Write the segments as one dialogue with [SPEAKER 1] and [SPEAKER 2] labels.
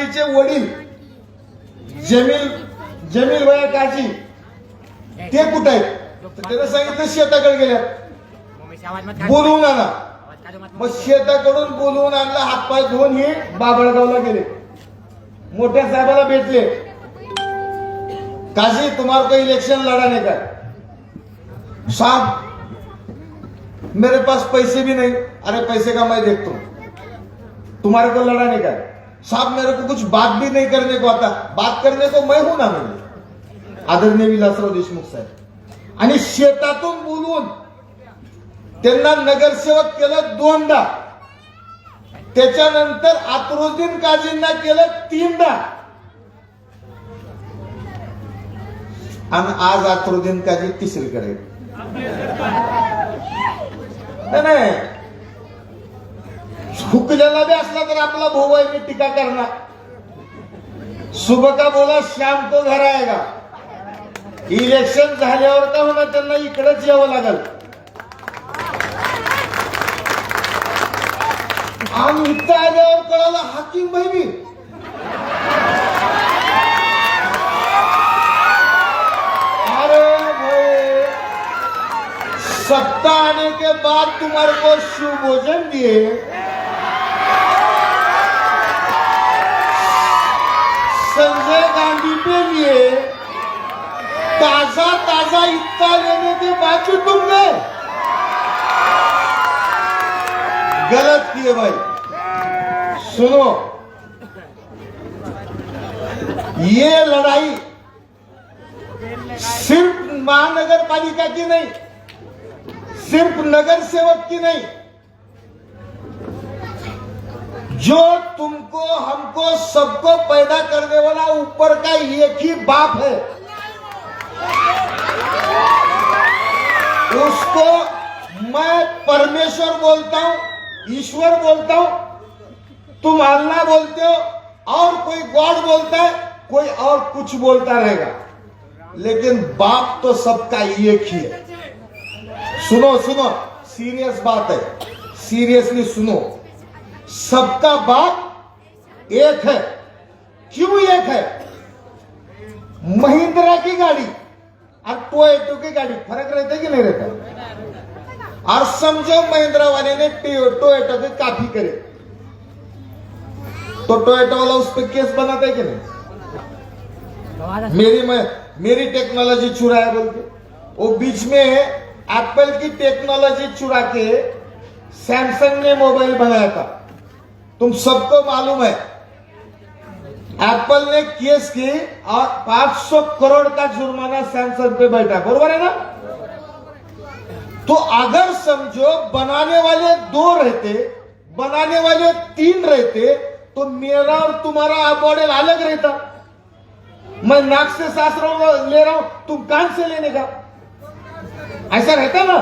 [SPEAKER 1] काजीचे वडील जमील भैया काजी ते कुठे आहेत? तर त्यानं सांगितलं शेताकडे गेल्या, बोलवून आणा. मग शेताकडून बोलवून आणला, हातपाय धुवून हे बाबळगावला गेले. मोठ्या साहेबाला भेटले, काजी तुम्हारे को इलेक्शन लड़ाने का? साहब मेरे पास पैसे भी नहीं. अरे पैसे का मैं देखता हूं, तुम्हारे को लड़ाने का? साहब मेरे को कुछ बात भी नहीं करने को आता, बात करने को मैं हूं ना. म्हणजे आदरणीय विलासराव देशमुख साहेब. आणि शेतातून बोलवून त्यांना नगरसेवक केलं 2दा. त्याच्यानंतर अतरुद्दीन काजींना केलं 3दा. आणि आज अतरुद्दीन काजी तिसरीकडे. नाही हुकलेला भी असला तर आपला भाऊ आहे, मी टीका करणार. सुबह का बोला शाम को घर आएगा. इलेक्शन झाल्यावर का होणार त्यांना इकडेच यावं लागल. आणि इथं आल्यावर कळालं हाकीम भाई भी सत्ता आने के बाद तुम्हारे को शिव भोजन दिए, संजय गांधी पे लिए, ताजा ताजा इतना लेने के बाद भी तुम गए. गलत किए भाई. सुनो, ये लड़ाई सिर्फ महानगर पालिका की नहीं, सिर्फ नगर सेवक की नहीं, जो तुमको हमको सबको पैदा करने वाला ऊपर का एक ही बाप है, उसको मैं परमेश्वर बोलता हूं, ईश्वर बोलता हूं. तुम अल्लाह बोलते हो, और कोई गॉड बोलता है, कोई और कुछ बोलता रहेगा, लेकिन बाप तो सबका एक ही है. सुनो सुनो, सीरियस बात है, सीरियसली सुनो. सबका बाप एक है. क्यों एक है? महिंद्रा की गाड़ी और टोयोटो की गाड़ी फर्क रहता है कि नहीं रहता? और समझो महिंद्रा वाले ने टोयोटो की कॉपी करे, तो टोयोटो वाला उस पर केस बनाता है कि नहीं? मेरी टेक्नोलॉजी चुराया बोल के. वो बीच में एप्पल की टेक्नोलॉजी चुरा के सैमसंग ने मोबाइल बनाया था. तुम सबको मालूम है, एप्पल ने केस की और 500 करोड़ का जुर्माना सैमसंग पे बैठा. बरोबर है ना? तो अगर समझो बनाने वाले 2 रहते, बनाने वाले 3 रहते, तो मेरा और तुम्हारा मॉडल अलग रहता. मैं नाक से सांस ले रहा हूं, तुम कान से लेने का, ऐसा रहता ना.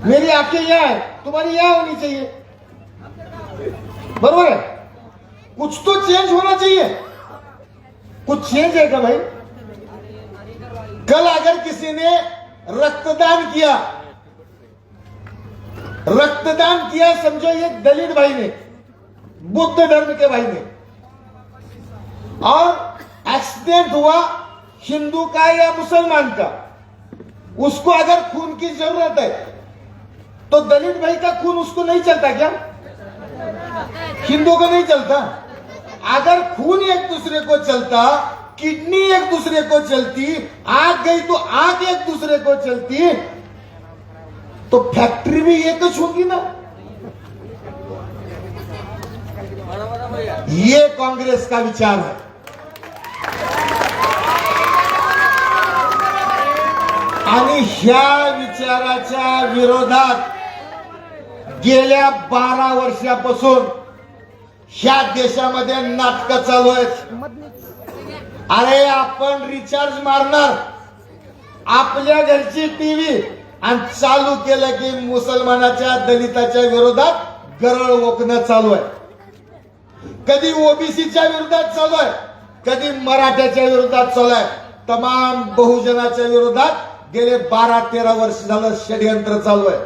[SPEAKER 1] मेरी आंखें यहां है, तुम्हारी यहां होनी चाहिए. बरोबर है? कुछ तो चेंज होना चाहिए. कुछ चेंज है क्या भाई? कल अगर किसी ने रक्तदान किया, समझो ये दलित भाई ने, बुद्ध धर्म के भाई ने, और एक्सीडेंट हुआ हिंदू का या मुसलमान का, उसको अगर खून की जरूरत है, तो दलित भाई का खून उसको नहीं चलता क्या? हिंदू को नहीं चलता? अगर खून एक दूसरे को चलता, किडनी एक दूसरे को चलती, आंख गई तो आंख एक दूसरे को चलती, तो फैक्ट्री भी एक होगी ना. ये कांग्रेस का विचार है. आणि ह्या विचाराच्या विरोधात गेल्या 12 वर्षापासून ह्या देशामध्ये नाटकं चालू आहेत. अरे आपण रिचार्ज मारणार आपल्या घरची टीव्ही आणि चालू केलं की मुसलमानाच्या दलिताच्या विरोधात गरळ ओकणं चालू आहे. कधी ओबीसीच्या विरोधात चालू आहे, कधी मराठ्याच्या विरोधात चालू आहे. तमाम बहुजनाच्या विरोधात गेले 12-13 वर्ष झालं षडयंत्र चालू आहे.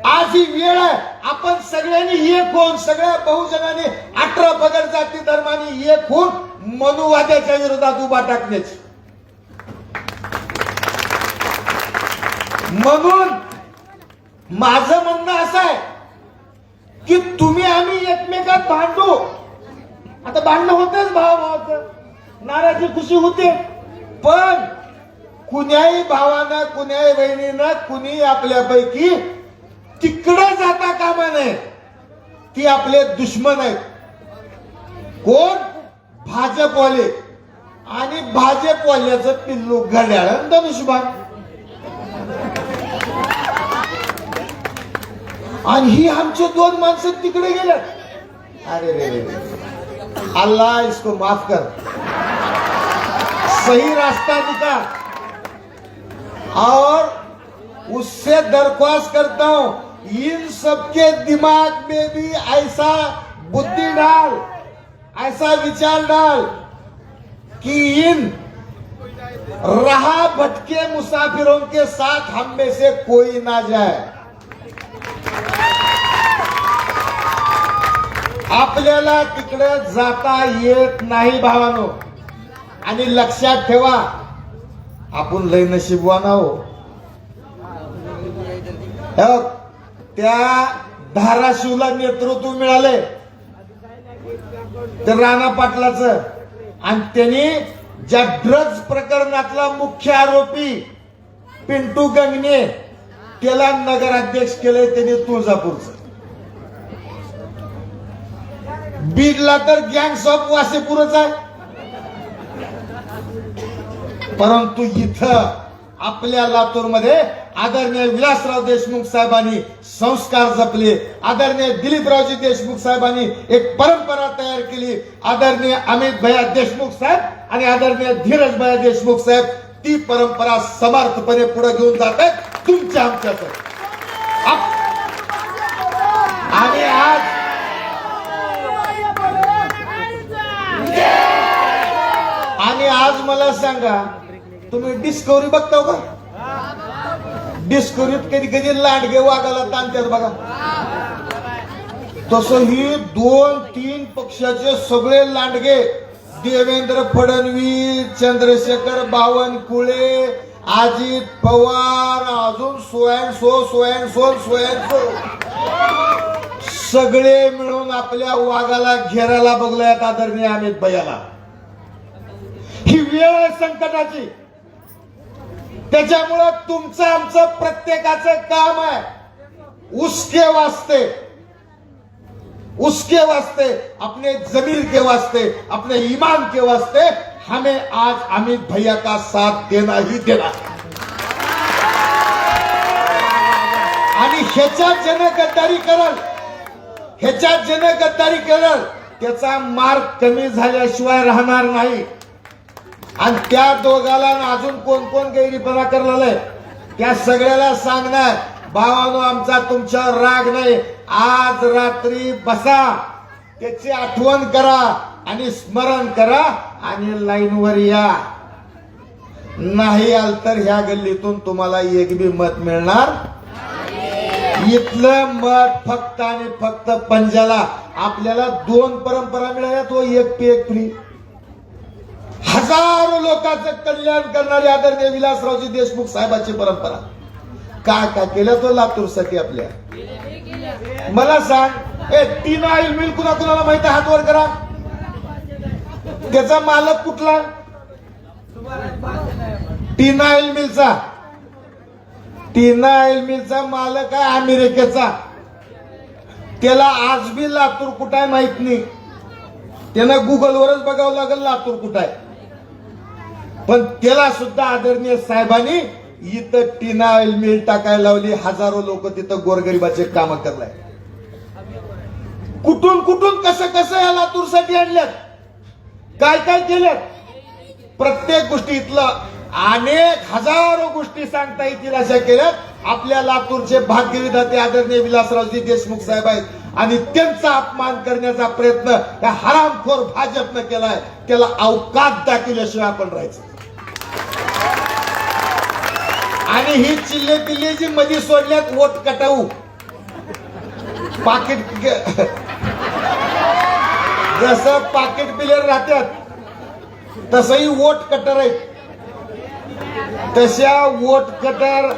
[SPEAKER 1] आज ही वेळ आहे, आपण सगळ्यांनी एक होऊन, सगळ्या बहुजनाने 18 पगड एक होऊन मनुवाद्याच्या विरोधात उभा टाकण्याची. म्हणून माझं म्हणणं असं आहे की तुम्ही आम्ही एकमेकात भांडू. आता भांडणं होतेच भावाभावाचं, नाराजी खुशी होते, पण कुण्याही भावानं कुण्याही बहिणीनं कुणी आपल्यापैकी तिकडे जाता कामा नये. ती आपले दुश्मन आहेत. कोण? भाजपवाले. आणि भाजपवाल्याचं पिल्लू घड्याळ धनुष्यबाण. आणि ही आमचे दोन माणसं तिकडे गेले. अरे रे रे, अल्लाह इसको माफ कर, सही रास्ता निकाल. और उससे दरख्वास्त करता हूं, इन सबके दिमाग में भी ऐसा बुद्धि डाल, ऐसा विचार डाल कि इन रहा भटके मुसाफिरों के साथ हम में से कोई ना जाए. आपल्याला तिकडे जाता येत नाही भावानो. आणि लक्षात ठेवा, आपण लय नशीबवान आहोत. त्या धाराशिवला नेतृत्व मिळाले तर राणा पाटलाचं, आणि त्यांनी ज्या ड्रग्ज प्रकरणातला मुख्य आरोपी पिंटू गंगणे त्याला नगराध्यक्ष केले त्यांनी तुळजापूरचं. बीडला तर गँग्स ऑफ वासेपूरच आहे. परंतु इथं आपल्या लातूरमध्ये आदरणीय विलासराव देशमुख साहेबांनी संस्कार जपले. आदरणीय दिलीपरावजी देशमुख साहेबांनी एक परंपरा तयार केली. आदरणीय अमित भैया देशमुख साहेब आणि आदरणीय धीरज भैया देशमुख साहेब ती परंपरा समर्थपणे पुढे घेऊन जात आहेत तुमच्या आमच्याच. आणि आज मला सांगा, तुम्ही डिस्कवरी बघता का? डिस्कवरीत कधी कधी लांडगे वाघाला ताणतात बघा. तसं ही 2-3 पक्षाचे सगळे लांडगे, देवेंद्र फडणवीस, चंद्रशेखर बावनकुळे, अजित पवार, अजून सोयन सगळे मिळून आपल्या वाघाला घेरायला बघलायत आदरणीय अमित भैयाला. ही वेळ आहे संकटाची. त्याच्यामुळं तुमचं आमचं प्रत्येकाचं काम आहे उसके वास्ते अपने जमीर के वास्ते, अपने ईमान के वास्ते हमें आज अमित भैया का साथ देना ही देना. आणि ह्याच्यात ज्याने गद्दारी करल त्याचा मार्ग कमी झाल्याशिवाय राहणार नाही. आणि त्या दोघाला अजून कोण कोण गैरीपणा करलेला त्या सगळ्याला सांगणार, भावानो आमचा तुमच्यावर राग नाही. आज रात्री बसा, त्याची आठवण करा आणि स्मरण करा आणि लाईनवर या. नाही आल तर ह्या गल्लीतून तुम्हाला एक बी मत मिळणार. इथलं मत फक्त आणि फक्त पंजाला. आपल्याला 2 परंपरा मिळाल्या, तो एक पे एक फ्री. हजारो लोकांचं कल्याण करणारी आदरणीय विलासरावजी देशमुख साहेबांची परंपरा. काय काय केलं तो लातूरसाठी आपल्या. मला सांग, टीन ऑइल मिल कुणाकुणाला माहिती? हात वर करा. त्याचा मालक कुठला? टीन ऑइल मिलचा मालक आहे अमेरिकेचा. त्याला आज बी लातूर कुठं आहे माहित नाही. त्यानं गुगलवरच बघावं लागेल लातूर कुठं आहे. पण त्याला सुद्धा आदरणीय साहेबांनी इथं टीना ऑइल मिल टाकायला लावली. हजारो लोक तिथं गोरगरिबाचे काम करलाय. कुठून कुठून कसं या लातूरसाठी आणल्यात, काय काय केल्यात. प्रत्येक गोष्टी इथलं अनेक हजारो गोष्टी सांगता येतील अशा केल्यात. आपल्या लातूरचे भाग्यविधाते आदरणीय विलासरावजी देशमुख साहेब आहेत आणि त्यांचा अपमान करण्याचा प्रयत्न या हरामखोर भाजपनं केलाय. त्याला अवकाश दाखवल्याशिवाय आपण राहायचं. आणि ही चिल्ले पिल्ले जी मध्ये सोडल्यात वोट कटाऊ पाकिट जसं पाकिट प्लेयर राहतात तसंही वोट कटर आहेत. तशा वोट कटर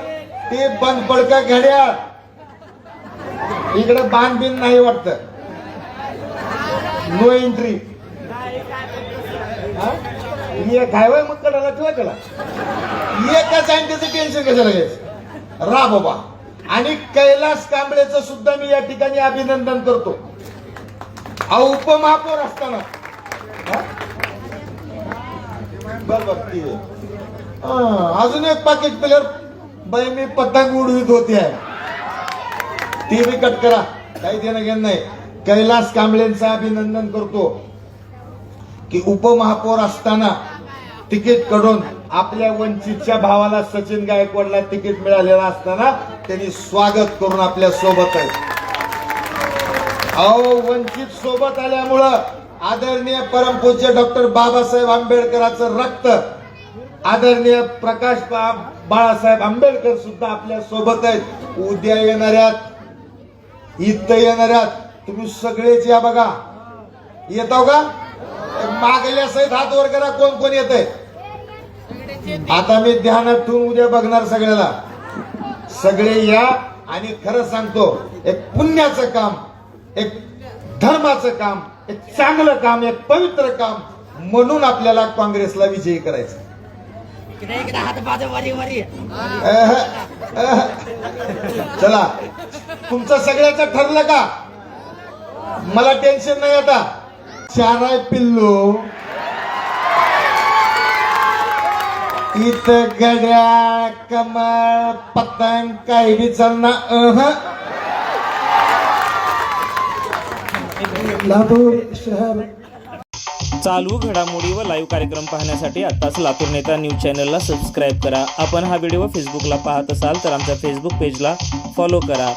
[SPEAKER 1] ते बंद पडका घड्याळ इकडे बाण बिन नाही वाटत. नो एंट्री काय वय मग कडाला ठेवा त्याला एका सायंटिस्ट टेन्शन कशाला घ्यायचं रा बाबा. आणि कैलास कांबळेचं सुद्धा मी या ठिकाणी अभिनंदन करतो. उपमहापौर असताना अजून एक पाकिट प्लेअर बाई मी पतंग उडवीत होती आहे ती बी कट करा काही देणं घेणं नाही. कैलास कांबळेंचं अभिनंदन करतो की उपमहापौर असताना तिकीट कडून आपल्या वंचितच्या भावाला सचिन गायकवाडला तिकीट मिळालेलं असताना त्यांनी स्वागत करून आपल्या सोबत आहे. अहो वंचित सोबत आल्यामुळं आदरणीय परमपूज्य डॉक्टर बाबासाहेब आंबेडकरांचं रक्त आदरणीय प्रकाश बाळासाहेब आंबेडकर सुद्धा आपल्या सोबत आहेत. उद्या येणाऱ्यात इथं येणाऱ्यात तुम्ही सगळेच या बघा. येतो का मागल्या सहित हात वर करा कोण कोण येत आहे. आता मी ध्यानात ठेवून उद्या बघणार सगळ्याला. सगळे या आणि खरं सांगतो एक पुण्याचं काम एक धर्माचं काम एक चांगलं काम एक पवित्र काम म्हणून आपल्याला काँग्रेसला विजयी करायचं. चला तुमचं सगळ्याचं ठरलं का मला टेन्शन नाही. आता चाराय पिल्लू इथं गड्या कमळ पतंग काही बी चालणार. लातूर शहर
[SPEAKER 2] चालू घडामोडी व लाईव्ह कार्यक्रम पाहण्यासाठी आताच लातूर नेता न्यूज चॅनलला सबस्क्राईब करा. आपण हा व्हिडिओ फेसबुकला पाहत असाल तर आमच्या फेसबुक पेजला फॉलो करा.